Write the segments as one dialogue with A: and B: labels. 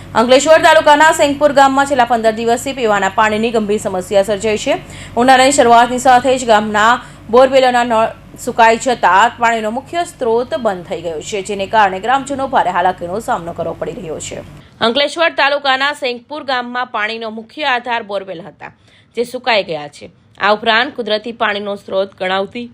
A: અંકલેશ્વર તાલુકાના સેંગપુર ગામમાં છેલ્લા 15 દિવસથી પીવાના પાણીની ગંભીર સમસ્યા સર્જાઈ છે। ઉનાળાની શરૂઆતની સાથે જ ગામના બોરવેલોના નળ સુકાઈ જતા પાણીનો મુખ્ય સ્ત્રોત બંધ થઈ ગયો છે, જેને કારણે ગ્રામજનો ભારે હાલાકીનો સામનો કરવો પડી રહ્યો છે। અંકલેશ્વર તાલુકાના સેંગપુર ગામમાં પાણીનો મુખ્ય આધાર બોરવેલ હતા, જે સુકાઈ ગયા છે। આ ઉપરાંત કુદરતી પાણીનો સ્ત્રોત ગણાવતી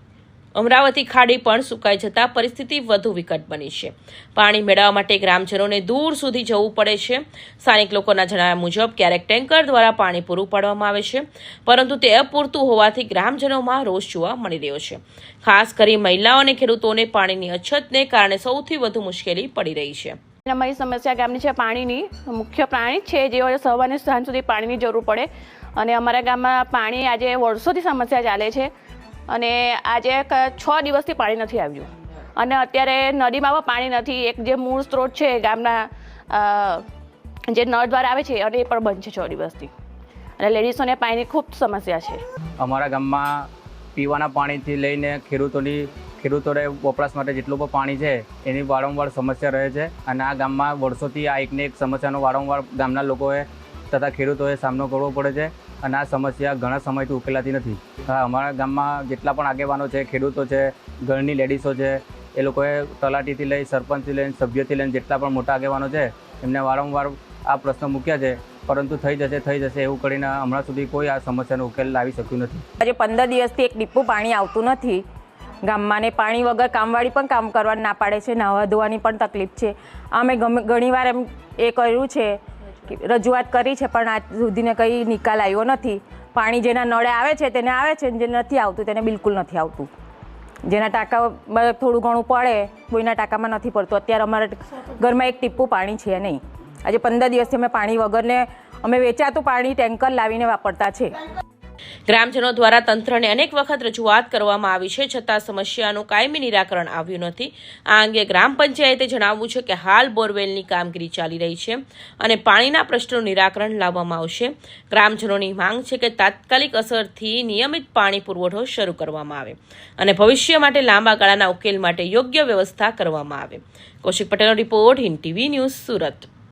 A: અમરાવતી ખાડી પણ સુકાઈ જતા પરિસ્થિતિ વધુ વિકટ બની છે। પાણી મેળવવા માટે ગ્રામજનોને દૂર સુધી જવું પડે છે। સ્થાનિક લોકોના જણાવ્યા મુજબ ક્યારેક ટેન્કર દ્વારા પાણી પૂરું પાડવામાં આવે છે, પરંતુ તે અપૂરતું હોવાથી ગ્રામજનોમાં રોષ જોવા મળી રહ્યો છે। ખાસ કરી મહિલાઓ અને ખેડૂતોને પાણીની અછતને કારણે સૌથી વધુ મુશ્કેલી પડી રહી છે।
B: અમારી સમસ્યા ગામની છે પાણીની। મુખ્ય પાણી છે, જે સવારને સાંજ સુધી પાણીની જરૂર પડે અને અમારા ગામમાં પાણી આજે વર્ષોથી સમસ્યા ચાલે છે અને આજે 6 દિવસથી પાણી નથી આવ્યું અને અત્યારે નદીમાં પણ પાણી નથી। એક જે મૂળ સ્ત્રોત છે ગામના જે નળ દ્વારા આવે છે અને એ પણ બંધ છે 6 દિવસથી અને લેડીઝોને પાણીની ખૂબ સમસ્યા છે।
C: અમારા ગામમાં પીવાના પાણીથી લઈને ખેડૂતોને વપરાશ માટે જેટલું પણ પાણી છે એની વારંવાર સમસ્યા રહે છે અને આ ગામમાં વર્ષોથી આ એકને એક સમસ્યાનો વારંવાર ગામના લોકોએ તથા ખેડૂતોએ સામનો કરવો પડે છે અને આ સમસ્યા ઘણા સમયથી ઉકેલાતી નથી। અમારા ગામમાં જેટલા પણ આગેવાનો છે, ખેડૂતો છે, ઘરની લેડીઝો છે, એ લોકોએ તલાટીથી લઈ સરપંચથી લઈને સભ્યથી લઈને જેટલા પણ મોટા આગેવાનો છે એમને વારંવાર આ પ્રશ્ન મૂક્યા છે, પરંતુ થઈ જશે એવું કરીને હમણાં સુધી કોઈ આ સમસ્યાનો ઉકેલ લાવી શક્યું નથી।
D: આજે 15 દિવસથી એક ટીપું પાણી આવતું નથી ગામમાં ને પાણી વગર કામવાળી પણ કામ કરવા ના પાડે છે, નાહવા ધોવાની પણ તકલીફ છે। અમે ઘણીવાર એમ એ કર્યું છે, રજૂઆત કરી છે, પણ આજ સુધીને કંઈ નિકાલ આવ્યો નથી। પાણી જેના નળે આવે છે તેને આવે છે, જે નથી આવતું તેને બિલકુલ નથી આવતું। જેના ટાંકા થોડું ઘણું પડે, કોઈના ટાંકામાં નથી પડતું। અત્યારે અમારા ઘરમાં એક ટીપું પાણી છે નહીં। આજે 15 દિવસથી અમે પાણી વગરને અમે વેચાતું પાણી ટેન્કર લાવીને વાપરતા છે।
A: ગ્રામજનો દ્વારા તંત્રને અનેક વખત રજૂઆત કરવામાં આવી છે, છતાં સમસ્યાનું કાયમી નિરાકરણ આવ્યું નથી। આ અંગે ગ્રામ પંચાયતે જણાવ્યું છે કે હાલ બોરવેલની કામગીરી ચાલી રહી છે અને પાણીના પ્રશ્નનું નિરાકરણ લાવવામાં આવશે। ગ્રામજનોની માંગ છે કે તાત્કાલિક અસરથી નિયમિત પાણી પુરવઠો શરૂ કરવામાં આવે અને ભવિષ્ય માટે લાંબા ગાળાના ઉકેલ માટે યોગ્ય વ્યવસ્થા કરવામાં આવે। કૌશિક પટેલનો report, Hind TV news, Surat.